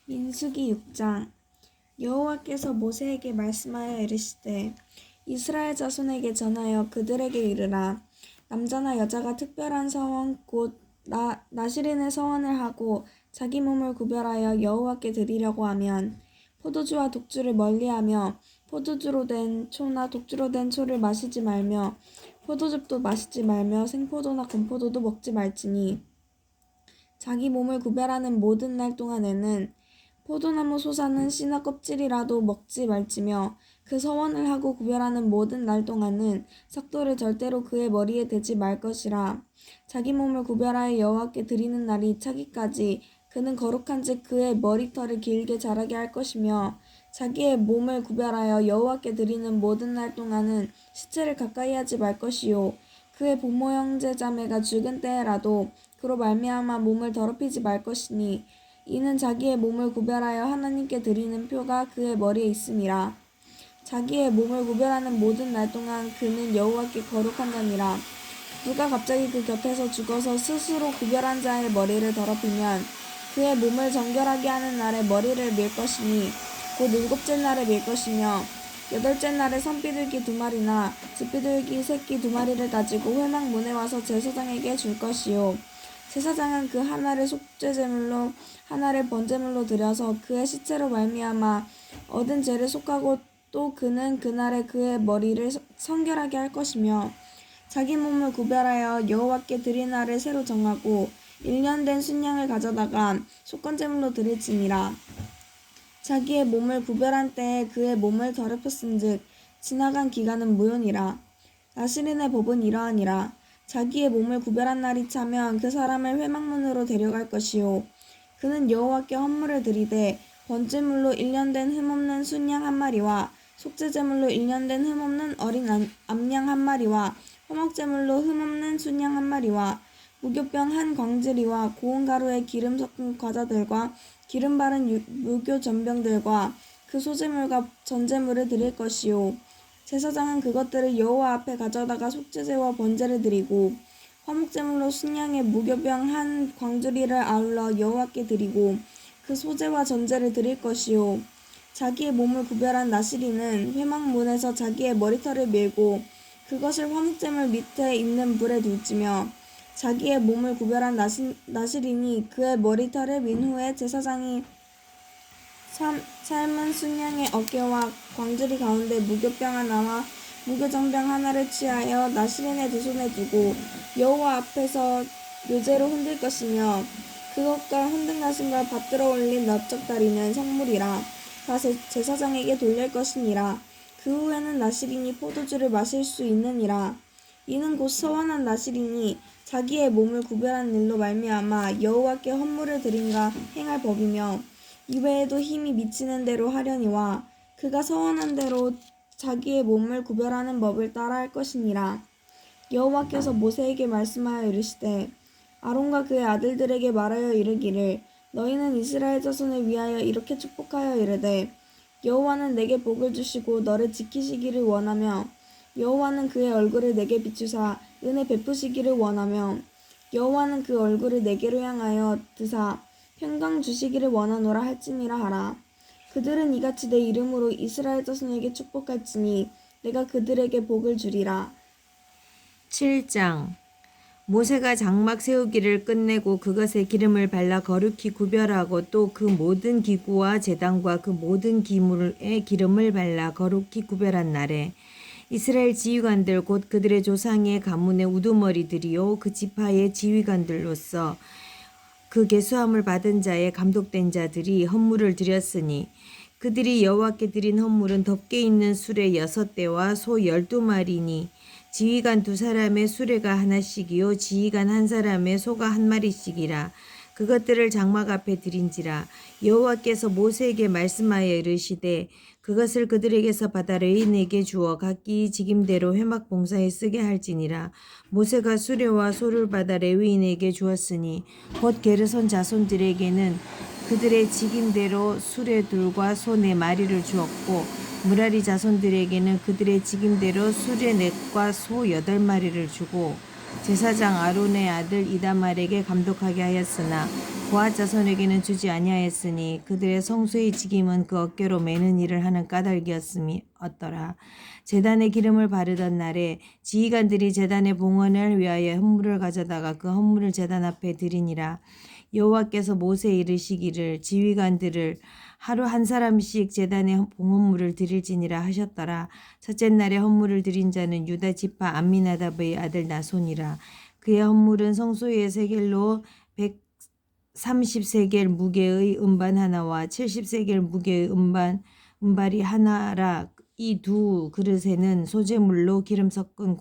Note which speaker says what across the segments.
Speaker 1: 민수기 6장. 여호와께서 모세에게 말씀하여 이르시되 이스라엘 자손에게 전하여 그들에게 이르라. 남자나 여자가 특별한 서원 곧 나실인의 서원을 하고 자기 몸을 구별하여 여호와께 드리려고 하면 포도주와 독주를 멀리하며 포도주로 된 초나 독주로 된 초를 마시지 말며 포도즙도 마시지 말며 생포도나 건포도도 먹지 말지니 자기 몸을 구별하는 모든 날 동안에는 포도나무 솟아는 씨나 껍질이라도 먹지 말지며 그 서원을 하고 구별하는 모든 날 동안은 석도를 절대로 그의 머리에 대지 말 것이라. 자기 몸을 구별하여 여호와께 드리는 날이 차기까지 그는 거룩한즉 그의 머리털을 길게 자라게 할 것이며 자기의 몸을 구별하여 여호와께 드리는 모든 날 동안은 시체를 가까이 하지 말 것이요 그의 부모 형제 자매가 죽은 때에라도 그로 말미암아 몸을 더럽히지 말 것이니 이는 자기의 몸을 구별하여 하나님께 드리는 표가 그의 머리에 있음이라. 자기의 몸을 구별하는 모든 날 동안 그는 여호와께 거룩한 자니라. 누가 갑자기 그 곁에서 죽어서 스스로 구별한 자의 머리를 더럽히면 그의 몸을 정결하게 하는 날에 머리를 밀 것이니 곧 일곱째 날에 밀 것이며 여덟째 날에 산비둘기 2마리나 즙비둘기 새끼 2마리를 가지고 회막문에 와서 제사장에게 줄 것이요 제사장은 그 하나를 속죄제물로 하나를 번제물로 드려서 그의 시체로 말미암아 얻은 죄를 속하고 또 그는 그날에 그의 머리를 성결하게 할 것이며 자기 몸을 구별하여 여호와께 드릴 날을 새로 정하고 1년 된 순양을 가져다가 속건제물로 드릴지니라. 자기의 몸을 구별한 때에 그의 몸을 더럽혔은즉 지나간 기간은 무효니라. 나실인의 법은 이러하니라. 자기의 몸을 구별한 날이 차면 그 사람을 회막문으로 데려갈 것이요 그는 여호와께 헌물을 드리되 번제물로 1년 된 흠없는 순양 1마리와 속죄제물로 1년 된 흠없는 어린 암양 1마리와 화목제물로 흠없는 순양 1마리와 무교병 1광주리와 고운 가루에 기름 섞은 과자들과 기름 바른 무교 전병들과 그 소제물과 전제물을 드릴 것이요 제사장은 그것들을 여호와 앞에 가져다가 속죄제와 번제를 드리고 화목제물로 순양의 무교병 1광주리를 아울러 여호와께 드리고 그 소제와 전제를 드릴 것이요 자기의 몸을 구별한 나실인은 회막문에서 자기의 머리털을 밀고 그것을 화목제물 밑에 있는 불에 둘지며 자기의 몸을 구별한 나실인이 그의 머리털을 민 후에 제사장이 삶은 순양의 어깨와 광주리 가운데 무교병 하나와 무교정병 하나를 취하여 나실인의 2손에 두고 여호와 앞에서 묘제로 흔들 것이며 그것과 흔든 가슴과 받들어 올린 넓적다리는 성물이라. 다 제사장에게 돌릴 것이니라. 그 후에는 나실인이 포도주를 마실 수 있느니라. 이는 곧 서원한 나실인이 자기의 몸을 구별한 일로 말미암아 여호와께 헌물을 드린가 행할 법이며 이외에도 힘이 미치는 대로 하려니와 그가 서원한 대로 자기의 몸을 구별하는 법을 따라 할 것이니라. 여호와께서 모세에게 말씀하여 이르시되 아론과 그의 아들들에게 말하여 이르기를 너희는 이스라엘 자손을 위하여 이렇게 축복하여 이르되 여호와는 내게 복을 주시고 너를 지키시기를 원하며 여호와는 그의 얼굴을 내게 비추사 은혜 베푸시기를 원하며 여호와는 그 얼굴을 내게로 향하여 드사 평강 주시기를 원하노라 할지니라 하라. 그들은 이같이 내 이름으로 이스라엘 자손에게 축복할지니 내가 그들에게 복을 주리라.
Speaker 2: 7장. 모세가 장막 세우기를 끝내고 그것에 기름을 발라 거룩히 구별하고 또 그 모든 기구와 제단과 그 모든 기물에 기름을 발라 거룩히 구별한 날에 이스라엘 지휘관들 곧 그들의 조상의 가문의 우두머리들이요 그 지파의 지휘관들로서 그 계수함을 받은 자의 감독된 자들이 헌물을 드렸으니 그들이 여호와께 드린 헌물은 덮개 있는 수레 6대와 소 12마리니 지휘관 2사람의 수레가 하나씩이요 지휘관 1사람의 소가 1마리씩이라. 그것들을 장막 앞에 드린지라. 여호와께서 모세에게 말씀하여 이르시되 그것을 그들에게서 받아 레위인에게 주어 각기 직임대로 회막 봉사에 쓰게 할지니라. 모세가 수레와 소를 받아 레위인에게 주었으니 곧 게르손 자손들에게는 그들의 직임대로 수레 둘과 소 4마리를 주었고 무라리 자손들에게는 그들의 직임대로 수레 4과 소 8마리를 주고 제사장 아론의 아들 이다말에게 감독하게 하였으나 고앗 자손에게는 주지 아니하였으니 그들의 성소의 직임은 그 어깨로 매는 일을 하는 까닭이었더라. 제단에 기름을 바르던 날에 지휘관들이 제단의 봉헌을 위하여 헌물을 가져다가 그 헌물을 제단 앞에 드리니라. 여호와께서 모세에 이르시기를 지휘관들을 하루 한 사람씩 제단에 봉헌물을 드릴지니라 하셨더라. 첫째 날에 헌물을 드린 자는 유다 지파 암미나답의 아들 나손이라. 그의 헌물은 성소의 세겔로 130세겔 무게의 음반 하나와 70세겔 무게의 음발이 하나라. 이 두 그릇에는 소재물로 기름 섞은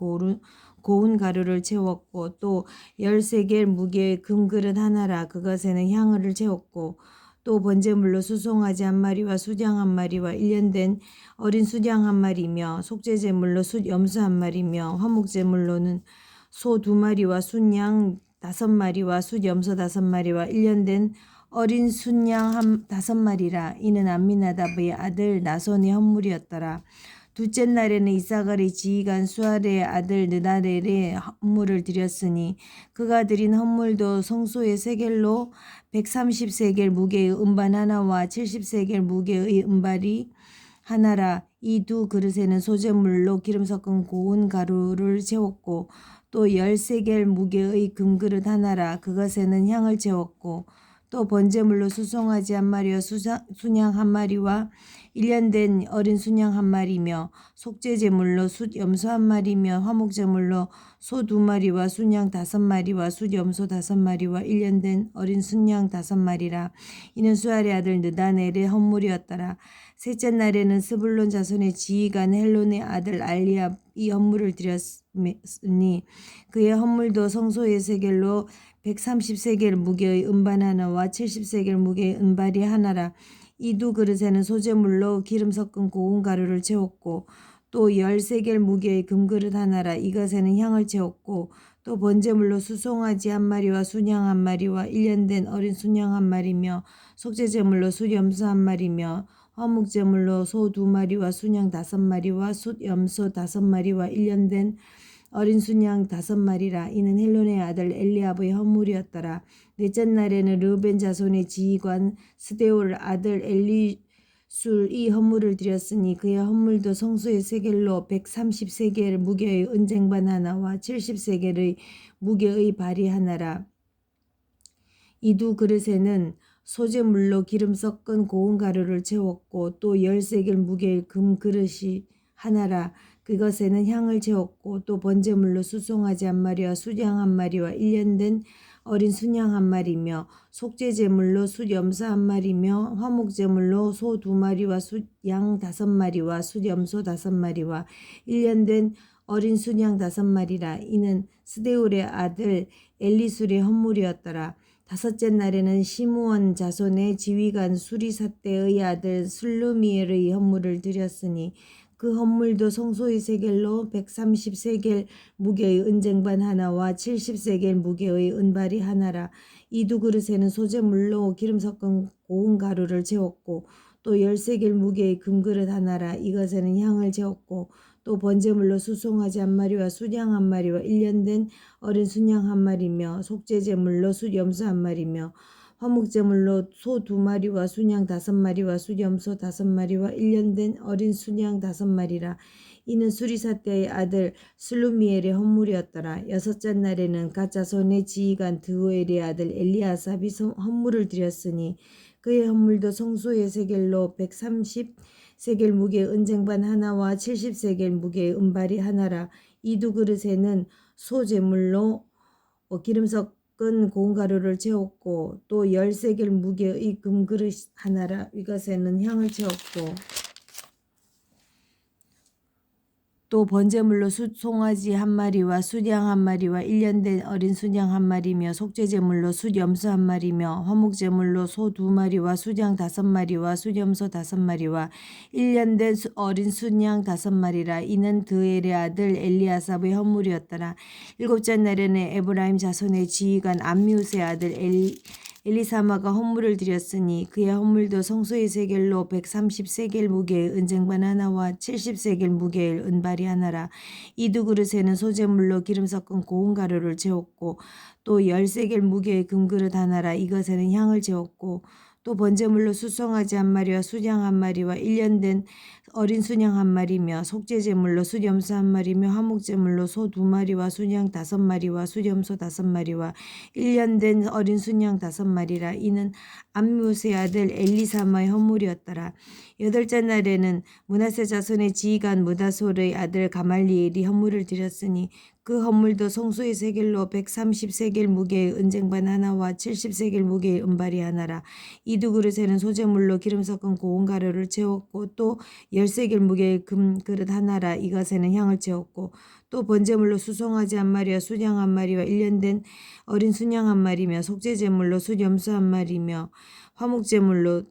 Speaker 2: 고운 가루를 채웠고 또 10세겔 무게의 금그릇 하나라. 그것에는 향을 채웠고 또 번제물로 수송아지 한 마리와 수장 한 마리와 1년 된 어린 수장 한 마리며 속죄제물로 숫 염소 한 마리며 화목제물로는 소 2마리와 순양 5마리와 숫 염소 5마리와 1년 된 어린 순양 5마리라. 이는 암미나답의 아들 나손의 헌물이었더라. 둘째 날에는 이사갈의 지휘관 수아레의 아들 느다렐의 헌물을 드렸으니 그가 드린 헌물도 성소의 세겔로 130세겔 무게의 음반 하나와 70세겔 무게의 음발이 하나라. 이 두 그릇에는 소재물로 기름 섞은 고운 가루를 채웠고 또 10세겔 무게의 금그릇 하나라. 그것에는 향을 채웠고 또 번제물로 수송아지 한 마리와 순양 한 마리와 1년 된 어린 순양 한 마리며 속죄제물로 숫 염소 한 마리며 화목제물로 소 2마리와 순양 5마리와 숫 염소 5마리와 1년 된 어린 순양 5마리라. 이는 수알의 아들 느다넬의 헌물이었더라. 셋째 날에는 스불론 자손의 지휘관 헬론의 아들 알리압이 헌물을 드렸으니 그의 헌물도 성소의 세겔로 130세겔 무게의 음반 하나와 70세겔 무게의 은발이 하나라. 이 두 그릇에는 소재물로 기름 섞은 고운 가루를 채웠고 또 10세겔 무게의 금그릇 하나라. 이것에는 향을 채웠고 또 번제물로 수송아지 한 마리와 순양 한 마리와 1년 된 어린 순양 한 마리며 속죄제물로 숫 염소 한 마리며 화목제물로 소 2마리와 순양 5마리와 숫 염소 5마리와 1년 된 어린 순양 5마리라. 이는 헬론의 아들 엘리압의 헌물이었더라. 넷째 날에는 르벤 자손의 지휘관 스데울 아들 엘리술이 헌물을 드렸으니 그의 헌물도 성소의 세겔로 130세겔 무게의 은쟁반 하나와 70세겔의 무게의 발이 하나라. 이 두 그릇에는 소재물로 기름 섞은 고운 가루를 채웠고 또 10세겔 무게의 금그릇이 하나라. 그것에는 향을 채웠고 또 번제물로 수송아지 한 마리와 수양 한 마리와 1년 된 어린 순양 한 마리며 속죄제물로 숫 염소 한 마리며 화목제물로 소 2마리와 숫 양 5마리와 숫 염소 5마리와 1년 된 어린 순양 5마리라. 이는 스데울의 아들 엘리술의 헌물이었더라. 다섯째 날에는 시므온 자손의 지휘관 수리사떼의 아들 슬루미엘의 헌물을 드렸으니 그 헌물도 성소의 세겔로 130세겔 무게의 은쟁반 하나와 70세겔 무게의 은발이 하나라. 이 두 그릇에는 소재물로 기름 섞은 고운 가루를 채웠고 또 10세겔 무게의 금그릇 하나라. 이것에는 향을 채웠고 또 번제물로 수송아지 한 마리와 수양 한 마리와 1년 된 어린 순양 한 마리며 속죄제물로 숫 염소 한 마리며 화목제물로 소 2마리와 순양 5마리와 숫 염소 5마리와 1년 된 어린 순양 5마리라. 이는 수리사떼의 아들 슬루미엘의 헌물이었더라. 여섯째 날에는 갓 자손의 지휘관 드우엘의 아들 엘리아삽이 헌물을 드렸으니 그의 헌물도 성소의 세겔로 130세겔 무게의 은쟁반 하나와 70세겔 무게의 은발이 하나라. 이 두 그릇에는 소제물로 기름 섞은 고운 가루를 채웠고 또 10세겔 무게의 금그릇 하나라. 이것에는 향을 채웠고 또 번제물로 숫송아지 한 마리와 숫양 한 마리와 1년 된 어린 순양 한 마리며 속죄제물로 숫 염소 한 마리며 화목제물로 소 2마리와 숫양 5마리와 숫 염소 5마리와 1년 된 어린 순양 5마리라. 이는 드엘의 아들 엘리아삽의 헌물이었더라. 일곱째 날에는 에브라임 자손의 지휘관 암미우스의 아들 엘리사마가 헌물을 드렸으니 그의 헌물도 성소의 세겔로 130세겔 무게의 은쟁반 하나와 70세겔 무게의 은발이 하나라. 이 두 그릇에는 소재물로 기름 섞은 고운 가루를 채웠고 또 10세겔 무게의 금그릇 하나라. 이것에는 향을 채웠고 또 번제물로 수송아지 한 마리와 수양 한 마리와 1년 된 어린 순양 한 마리며 속죄제물로 숫염소 한 마리며 화목제물로 소 2마리와 순양 5마리와 숫염소 5마리와 1년 된 어린 순양 5마리라. 이는 암무스의 아들 엘리사마의 헌물이었더라. 여덟째 날에는 므낫세 자손의 지휘관 무다솔의 아들 가말리엘이 헌물을 드렸으니 그 헌물도 성소의 세겔로 130세겔 무게의 은쟁반 하나와 70세겔 무게의 은발이 하나라. 이 두 그릇에는 소재물로 기름 섞은 고운 가루를 채웠고 또 10세겔 무게의 금 그릇 하나라. 이것에는 향을 채웠고 또 번제물로 수송아지 한 마리와 수양 한 마리와 1년 된 어린 순양 한 마리며 속죄제물로 숫염소 한 마리며 화목제물로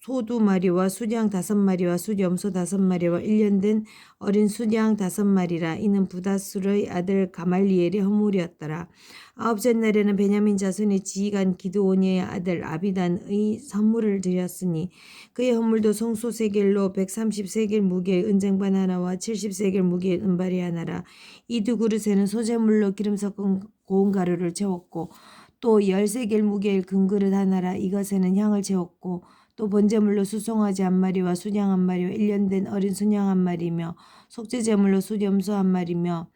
Speaker 2: 소 2마리와 수양 5마리와 숫염소 5마리와 1년 된 어린 수양 5마리라. 이는 부다술의 아들 가말리엘의 헌물이었더라. 아홉째 날에는 베냐민 자손의 지휘관 기드오니의 아들 아비단의 선물을 드렸으니 그의 헌물도 성소 세겔로 130세겔 무게의 은쟁반 하나와 70세겔 무게의 은발이 하나라. 이 두 그릇에는 소재물로 기름 섞은 고운 가루를 채웠고 또 10세겔 무게의 금그릇 하나라. 이것에는 향을 채웠고 또 번제물로 수송아지 한 마리와 수양 한 마리와 1년 된 어린 순양 한 마리며 속죄제물로 숫염소 한 마리며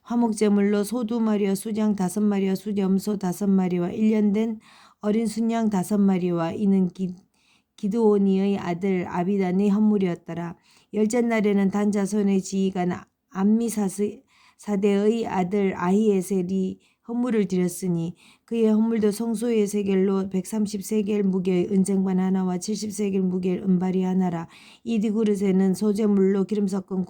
Speaker 2: 화목제물로 소 2마리와 수양 5마리와 숫염소 5마리와 1년 된 어린 순양 5마리와 이는 기드오니의 아들 아비단의 헌물이었더라. 열째 날에는 단 자손의 지휘관 암미사대의 아들 아히에셀이 헌물을 드렸으니 그의 헌물도 성소의 세겔로 130세겔 무게의 은쟁반 하나와 70세겔 무게의 은발이 하나라. 이 두 그릇에는 소재물로 기름 섞은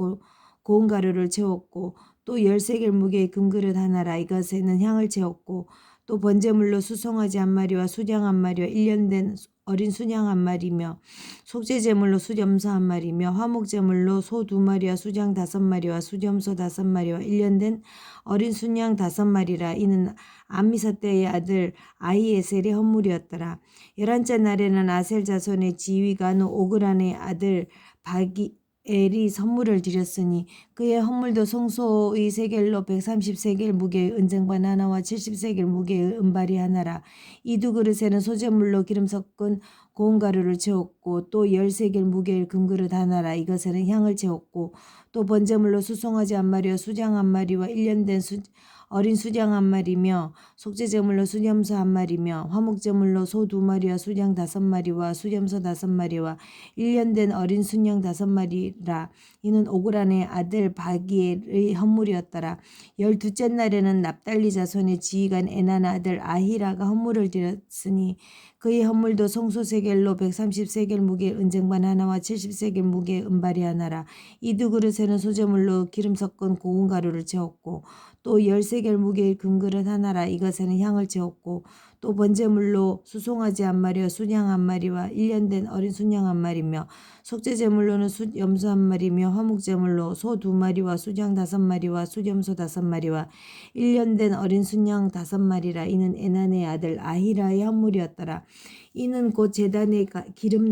Speaker 2: 고운 가루를 채웠고 또 10세겔 무게의 금그릇 하나라. 이것에는 향을 채웠고 또 번제물로 수송아지 한 마리와 수양 한 마리와 1년 된 어린 순양 한 마리며 속죄제물로 숫염소 한 마리며 화목제물로 소 2마리와 수양 5마리와 숫염소 5마리와 1년 된 어린 순양 5마리라. 이는 암미사대의 아들 아히에셀의 헌물이었더라. 11째 날에는 아셀 자손의 지휘관 오그란의 아들 바기엘이 선물을 드렸으니 그의 헌물도 성소의 세겔로 130세겔 무게의 은쟁반 하나와 70세겔 무게의 은발이 하나라. 이 두 그릇에는 소재물로 기름 섞은 고운 가루를 채웠고 또 10세겔 무게의 금그릇 하나라. 이것에는 향을 채웠고 또 번제물로 수송아지 한 마리와 수장 한 마리와 1년 된 어린 수장 한 마리며 속죄제물로 숫염소 한 마리며 화목제물로 소 2마리와 수장 5마리와 숫염소 5마리와 1년 된 어린 순양 5마리라. 이는 오그란의 아들 바기엘의 헌물이었더라. 12째 날에는 납달리 자손의 지휘관 에난 아들 아히라가 헌물을 드렸으니 그의 헌물도 성소 세겔로 130세겔 무게의 은쟁반 하나와 70세겔 무게의 은발이 하나라. 이 두 그릇에는 소재물로 기름 섞은 고운 가루를 채웠고 또 10세겔 무게의 금그릇 하나라. 이것에는 향을 채웠고 또 번제물로 수송아지 한 마리와 순양 한 마리와 1년 된 어린 순양 한 마리며 속죄제물로는 숫염소 한 마리며 화목제물로 소 2마리와 수장 5마리와 숫염소 5마리와 1년 된 어린 순양 5마리라. 이는 에난의 아들 아히라의 헌물이었더라. 이는 곧 제단의 기름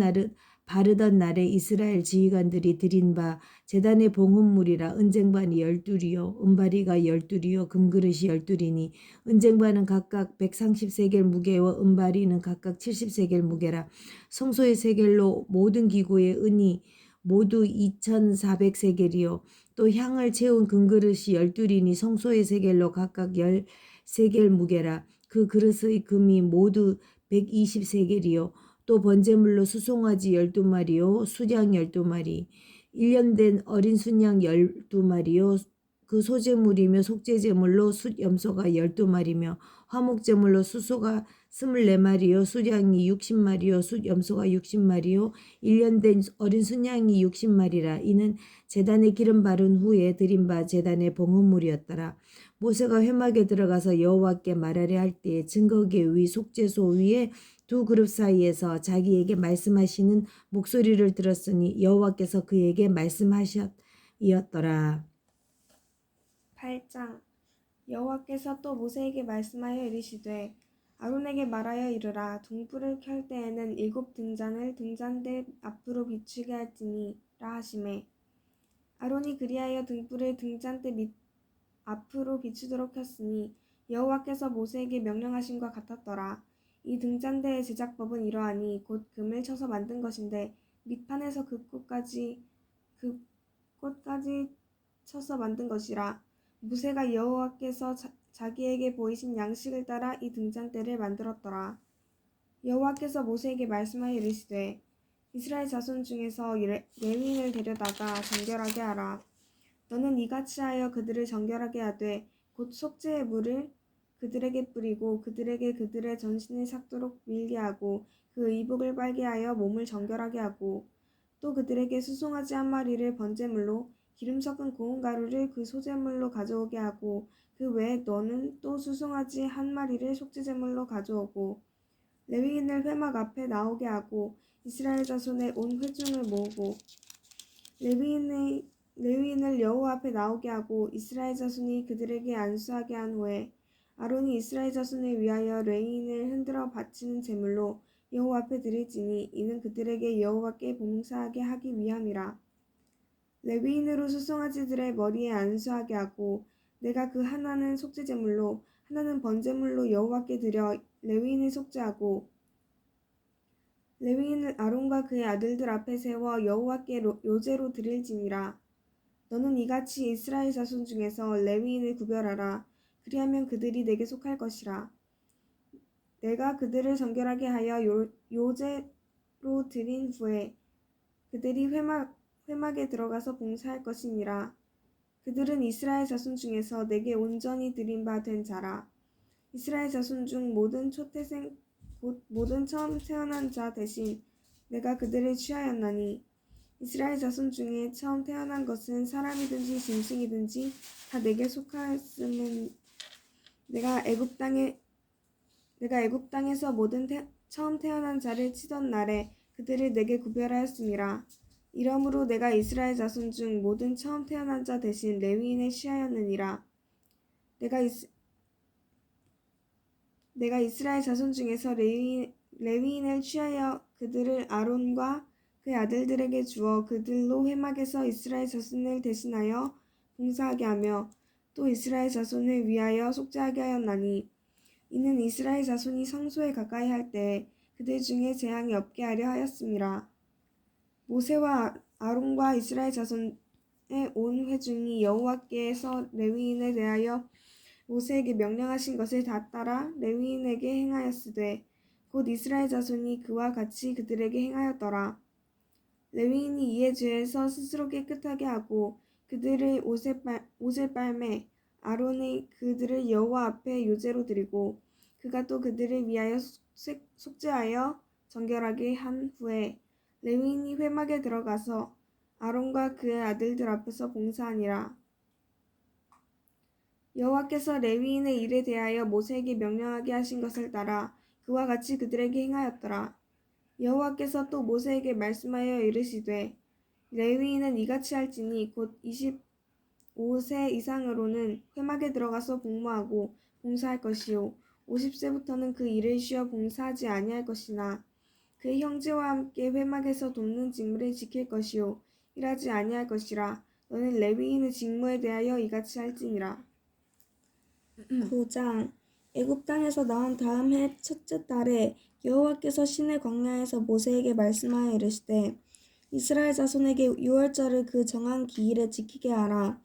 Speaker 2: 바르던 날에 이스라엘 지휘관들이 드린 바 제단의 봉헌물이라. 은쟁반이 12이요 은바리가 12이요 금그릇이 12이니 은쟁반은 각각 130세겔 무게와 은바리는 각각 70세겔 무게라. 성소의 세겔로 모든 기구의 은이 모두 2400세겔이요 또 향을 채운 금그릇이 12이니 성소의 세겔로 각각 10세겔 무게라. 그 그릇의 금이 모두 120세겔이요 또 번제물로 수송아지 12마리요 수장 12마리 1년 된 어린 순양 12마리요 그 소제물이며 속죄제물로 숫염소가 12마리며 화목제물로 수소가 24마리요 수장이 60마리요 숫염소가 60마리요 1년 된 어린 순양이 60마리라. 이는 제단에 기름 바른 후에 드린 바 제단의 봉헌물이었더라. 모세가 회막에 들어가서 여호와께 말하려 할 때에 증거계 위 속죄소 위에 두 그룹 사이에서 자기에게 말씀하시는 목소리를 들었으니 여호와께서 그에게 말씀하셨더라.
Speaker 1: 8장 여호와께서 또 모세에게 말씀하여 이르시되 아론에게 말하여 이르라. 등불을 켤 때에는 7 등잔을 등잔대 앞으로 비추게 할지니라 하시매. 아론이 그리하여 등불을 등잔대 밑 앞으로 비추도록 했으니 여호와께서 모세에게 명령하심과 같았더라. 이 등잔대의 제작법은 이러하니 곧 금을 쳐서 만든 것인데 밑판에서 그 끝까지 쳐서 만든 것이라. 모세가 여호와께서 자기에게 보이신 양식을 따라 이 등잔대를 만들었더라. 여호와께서 모세에게 말씀하여 이르시되 이스라엘 자손 중에서 레위인을 데려다가 정결하게 하라. 너는 이같이 하여 그들을 정결하게 하되 곧 속죄의 물을 그들에게 뿌리고 그들에게 그들의 전신을 삭도록 밀게 하고 그 의복을 빨게 하여 몸을 정결하게 하고 또 그들에게 수송아지 1마리를 번제물로 기름 섞은 고운 가루를 그 소제물로 가져오게 하고 그 외에 너는 또 수송아지 1마리를 속죄제물로 가져오고 레위인을 회막 앞에 나오게 하고 이스라엘 자손의 온 회중을 모으고 레위인을 여호와 앞에 나오게 하고 이스라엘 자손이 그들에게 안수하게 한 후에 아론이 이스라엘 자손을 위하여 레위인을 흔들어 바치는 제물로 여호와 앞에 드릴지니 이는 그들에게 여호와께 봉사하게 하기 위함이라. 레위인으로 수송아지들의 머리에 안수하게 하고 내가 그 하나는 속죄제물로 하나는 번제물로 여호와께 드려 레위인을 속죄하고 레위인을 아론과 그의 아들들 앞에 세워 여호와께 요제로 드릴지니라. 너는 이같이 이스라엘 자손 중에서 레위인을 구별하라. 그리하면 그들이 내게 속할 것이라. 내가 그들을 정결하게 하여 요제로 드린 후에 그들이 회막에 들어가서 봉사할 것이니라. 그들은 이스라엘 자손 중에서 내게 온전히 드린 바 된 자라. 이스라엘 자손 중 모든 초태생 곧 모든 처음 태어난 자 대신 내가 그들을 취하였나니 이스라엘 자손 중에 처음 태어난 것은 사람이든지 짐승이든지 다 내게 속하였음은 내가 애굽 땅에서 모든 처음 태어난 자를 치던 날에 그들을 내게 구별하였음이라. 이러므로 내가 이스라엘 자손 중 모든 처음 태어난 자 대신 레위인을 취하였느니라. 내가 이스라엘 자손 중에서 레위인을 취하여 그들을 아론과 그의 아들들에게 주어 그들로 회막에서 이스라엘 자손을 대신하여 봉사하게 하며 또 이스라엘 자손을 위하여 속죄하게 하였나니 이는 이스라엘 자손이 성소에 가까이 할 때에 그들 중에 재앙이 없게 하려 하였음이라. 모세와 아론과 이스라엘 자손의 온 회중이 여호와께서 레위인에 대하여 모세에게 명령하신 것을 다 따라 레위인에게 행하였으되 곧 이스라엘 자손이 그와 같이 그들에게 행하였더라. 레위인이 이에 죄에서 스스로 깨끗하게 하고 그들의 옷을 빨매 아론이 그들을 여호와 앞에 요제로 드리고 그가 또 그들을 위하여 속죄하여 정결하게 한 후에 레위인이 회막에 들어가서 아론과 그의 아들들 앞에서 봉사하니라. 여호와께서 레위인의 일에 대하여 모세에게 명령하게 하신 것을 따라 그와 같이 그들에게 행하였더라. 여호와께서 또 모세에게 말씀하여 이르시되 레위인은 이같이 할지니 곧 25세 이상으로는 회막에 들어가서 복무하고 봉사할 것이요 50세부터는 그 일을 쉬어 봉사하지 아니할 것이나 그의 형제와 함께 회막에서 돕는 직무를 지킬 것이요 일하지 아니할 것이라. 너는 레위인의 직무에 대하여 이같이 할지니라. 9장 애굽 땅에서 나온 다음 해 첫째 달에 여호와께서 시내 광야에서 모세에게 말씀하여 이르시되 이스라엘 자손에게 유월절을 그 정한 기일에 지키게 하라.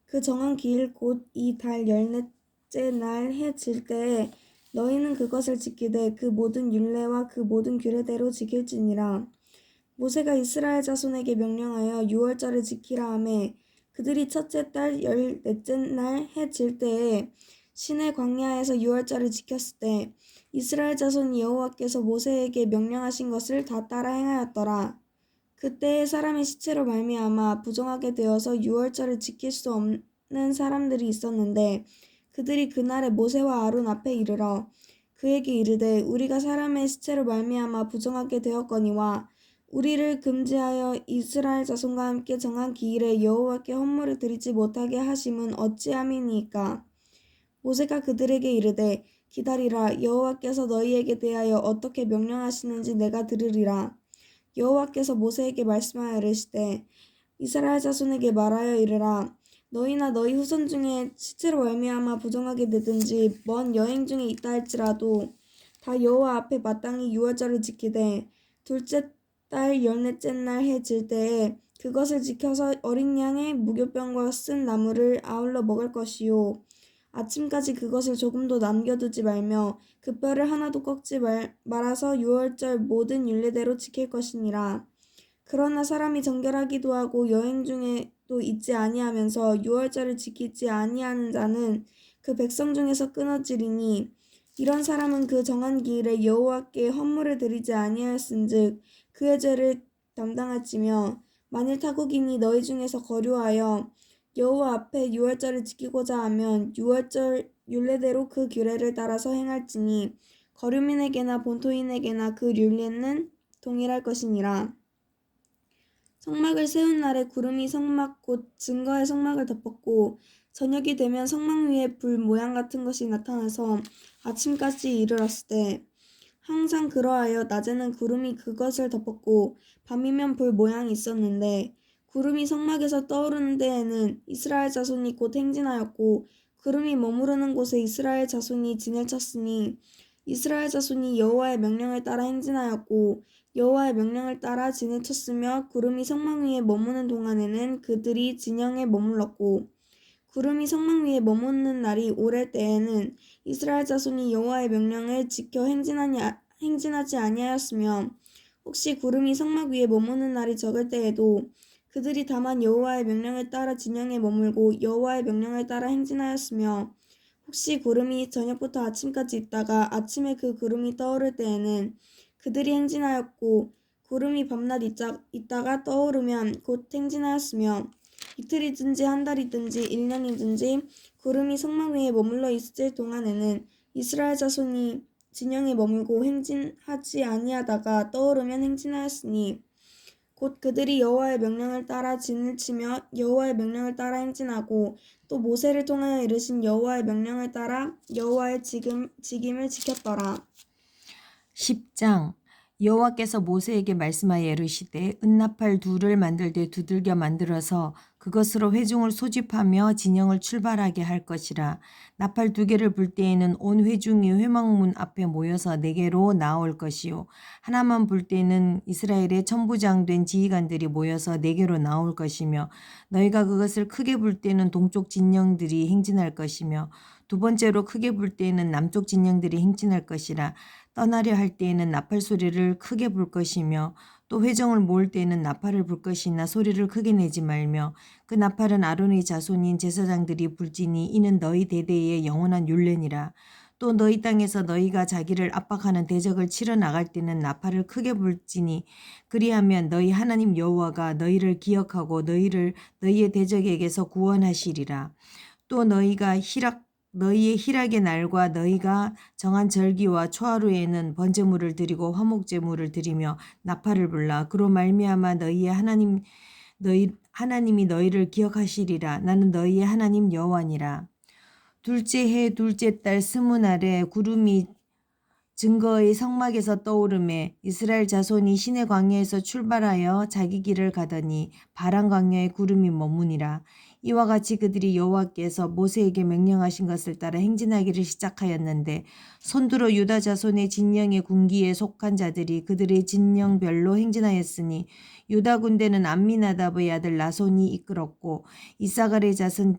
Speaker 1: 그 정한 기일 곧 이 달 14째 날 해 질 때에 너희는 그것을 지키되 그 모든 율례와 그 모든 규례대로 지킬지니라. 모세가 이스라엘 자손에게 명령하여 유월절을 지키라 하매 그들이 첫째 달 14째 날 해 질 때에 시내 광야에서 유월절을 지켰을 때 이스라엘 자손이 여호와께서 모세에게 명령하신 것을 다 따라 행하였더라. 그때에 사람의 시체로 말미암아 부정하게 되어서 유월절을 지킬 수 없는 사람들이 있었는데 그들이 그날에 모세와 아론 앞에 이르러 그에게 이르되 우리가 사람의 시체로 말미암아 부정하게 되었거니와 우리를 금지하여 이스라엘 자손과 함께 정한 기일에 여호와께 헌물을 드리지 못하게 하심은 어찌함이니까. 모세가 그들에게 이르되 기다리라. 여호와께서 너희에게 대하여 어떻게 명령하시는지 내가 들으리라. 여호와께서 모세에게 말씀하여 이르시되 이스라엘 자손에게 말하여 이르라. 너희나 너희 후손 중에 시체로 말미암아 부정하게 되든지 먼 여행 중에 있다 할지라도 다 여호와 앞에 마땅히 유월절을 지키되 둘째 달 열넷째 날 해 질 때에 그것을 지켜서 어린 양의 무교병과 쓴 나물을 아울러 먹을 것이요 아침까지 그것을 조금도 남겨두지 말며 그 뼈를 하나도 꺾지 말아서 유월절 모든 율례대로 지킬 것이니라. 그러나 사람이 정결하기도 하고 여행 중에도 있지 아니하면서 유월절을 지키지 아니하는 자는 그 백성 중에서 끊어지리니 이런 사람은 그 정한 기일에 여호와께 헌물을 드리지 아니하였은즉 그의 죄를 담당할지며 만일 타국인이 너희 중에서 거류하여 여호와 앞에 유월절을 지키고자 하면 유월절 율례대로 그 규례를 따라서 행할지니 거류민에게나 본토인에게나 그 율례는 동일할 것이니라. 성막을 세운 날에 구름이 성막 곧 증거의 성막을 덮었고 저녁이 되면 성막 위에 불 모양 같은 것이 나타나서 아침까지 이르렀을 때 항상 그러하여 낮에는 구름이 그것을 덮었고 밤이면 불 모양이 있었는데 구름이 성막에서 떠오르는 데에는 이스라엘 자손이 곧 행진하였고 구름이 머무르는 곳에 이스라엘 자손이 진을 쳤으니 이스라엘 자손이 여호와의 명령을 따라 행진하였고 여호와의 명령을 따라 진을 쳤으며 구름이 성막 위에 머무는 동안에는 그들이 진영에 머물렀고 구름이 성막 위에 머무는 날이 오랠 때에는 이스라엘 자손이 여호와의 명령을 지켜 행진하지 아니하였으며 혹시 구름이 성막 위에 머무는 날이 적을 때에도 그들이 다만 여호와의 명령을 따라 진영에 머물고 여호와의 명령을 따라 행진하였으며 혹시 구름이 저녁부터 아침까지 있다가 아침에 그 구름이 떠오를 때에는 그들이 행진하였고 구름이 밤낮 있다가 떠오르면 곧 행진하였으며 이틀이든지 한 달이든지 1년이든지 구름이 성막 위에 머물러 있을 동안에는 이스라엘 자손이 진영에 머물고 행진하지 아니하다가 떠오르면 행진하였으니 곧 그들이 여호와의 명령을 따라 진을 치며 여호와의 명령을 따라 행진하고 또 모세를 통하여 이르신 여호와의 명령을 따라 여호와의 직임을 지켰더라.
Speaker 2: 10장 여호와께서 모세에게 말씀하여 이르시되 은나팔 둘을 만들되 두들겨 만들어서 그것으로 회중을 소집하며 진영을 출발하게 할 것이라. 나팔 두 개를 불 때에는 온 회중이 회막문 앞에 모여서 내게로 나올 것이요 하나만 불 때에는 이스라엘의 천부장된 지휘관들이 모여서 내게로 나올 것이며 너희가 그것을 크게 불 때에는 동쪽 진영들이 행진할 것이며 두 번째로 크게 불 때에는 남쪽 진영들이 행진할 것이라. 떠나려 할 때에는 나팔 소리를 크게 불 것이며 또 회중을 모을 때에는 나팔을 불 것이나 소리를 크게 내지 말며 그 나팔은 아론의 자손인 제사장들이 불지니 이는 너희 대대의 영원한 율례니라. 또 너희 땅에서 너희가 자기를 압박하는 대적을 치러 나갈 때는 나팔을 크게 불지니 그리하면 너희 하나님 여호와가 너희를 기억하고 너희의 대적에게서 구원하시리라. 또 너희의 희락의 날과 너희가 정한 절기와 초하루에는 번제물을 드리고 화목제물을 드리며 나팔을 불라. 그로 말미암아 하나님이 너희를 기억하시리라. 나는 너희의 하나님 여호와니라. 둘째 해 둘째 달 20날에 구름이 증거의 성막에서 떠오르매 이스라엘 자손이 시내 광야에서 출발하여 자기 길을 가더니 바란 광야에 구름이 머무니라. 이와 같이 그들이 여호와께서 모세에게 명령하신 것을 따라 행진하기를 시작하였는데 손들어 유다 자손의 진영의 군기에 속한 자들이 그들의 진영별로 행진하였으니 유다 군대는 암미나답의 아들 나손이 이끌었고 이사갈의 자손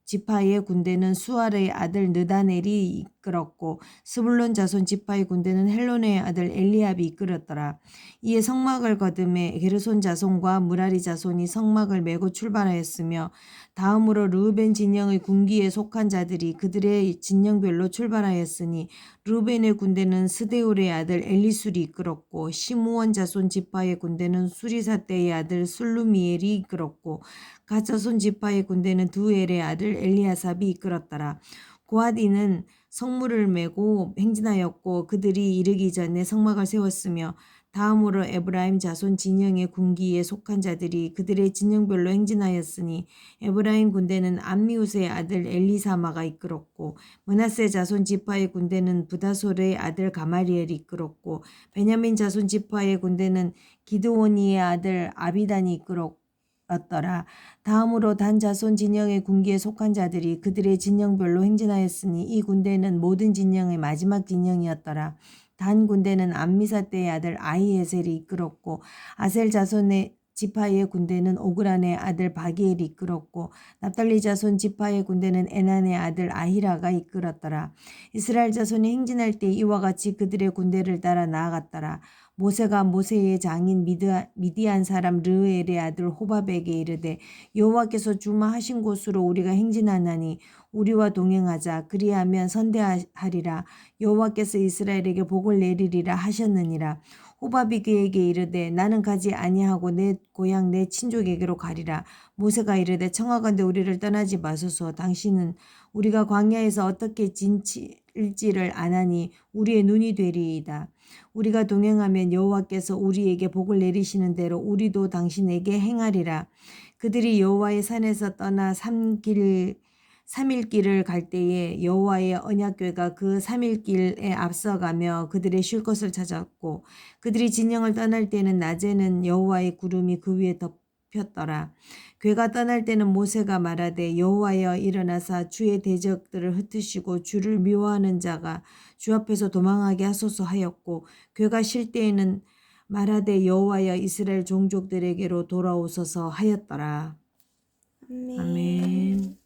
Speaker 2: 지파의 군대는 수알의 아들 느다넬이 이끌었고 스불론 자손 지파의 군대는 헬론의 아들 엘리압이 이끌었더라. 이에 성막을 거듭해 게르손 자손과 무라리 자손이 성막을 메고 출발하였으며 다음으로 르우벤 진영의 군기에 속한 자들이 그들의 진영별로 출발하였으니 르우벤의 군대는 스데울의 아들 엘리술이 이끌었고 시므온 자손 지파의 군대는 수리사떼의 아들 술루미엘이 이끌었고 갓 자손 지파의 군대는 두엘의 아들 엘리아삽이 이끌었더라. 고핫이는 성물을 메고 행진하였고 그들이 이르기 전에 성막을 세웠으며 다음으로 에브라임 자손 진영의 군기에 속한 자들이 그들의 진영별로 행진하였으니 에브라임 군대는 암미우스의 아들 엘리사마가 이끌었고 므낫세 자손 지파의 군대는 부다솔의 아들 가마리엘이 이끌었고 베냐민 자손 지파의 군대는 기드오니의 아들 아비단이 이끌었더라. 다음으로 단 자손 진영의 군기에 속한 자들이 그들의 진영별로 행진하였으니 이 군대는 모든 진영의 마지막 진영이었더라. 단 군대는 암미사 때의 아들 아히에셀이 이끌었고 아셀 자손의 지파의 군대는 오그란의 아들 바기엘이 이끌었고 납달리 자손 지파의 군대는 에난의 아들 아히라가 이끌었더라. 이스라엘 자손이 행진할 때 이와 같이 그들의 군대를 따라 나아갔더라. 모세가 모세의 장인 미디안 사람 르엘의 아들 호밥에게 이르되 여호와께서 주마하신 곳으로 우리가 행진하나니 우리와 동행하자. 그리하면 선대하리라. 여호와께서 이스라엘에게 복을 내리리라 하셨느니라. 호밥이 그에게 이르되 나는 가지 아니하고 내 고향 내 친족에게로 가리라. 모세가 이르되 청하건대 우리를 떠나지 마소서. 당신은 우리가 광야에서 어떻게 진칠지를 아나니 우리의 눈이 되리이다. 우리가 동행하면 여호와께서 우리에게 복을 내리시는 대로 우리도 당신에게 행하리라. 그들이 여호와의 산에서 떠나 3일길을 갈 때에 여호와의 언약궤가 그 3일길에 앞서가며 그들의 쉴 것을 찾았고 그들이 진영을 떠날 때는 낮에는 여호와의 구름이 그 위에 덮였더라. 궤가 떠날 때는 모세가 말하되 여호와여 일어나사 주의 대적들을 흩으시고 주를 미워하는 자가 주 앞에서 도망하게 하소서 하였고 궤가 쉴 때에는 말하되 여호와여 이스라엘 종족들에게로 돌아오소서 하였더라.
Speaker 1: 아멘.
Speaker 2: 아멘.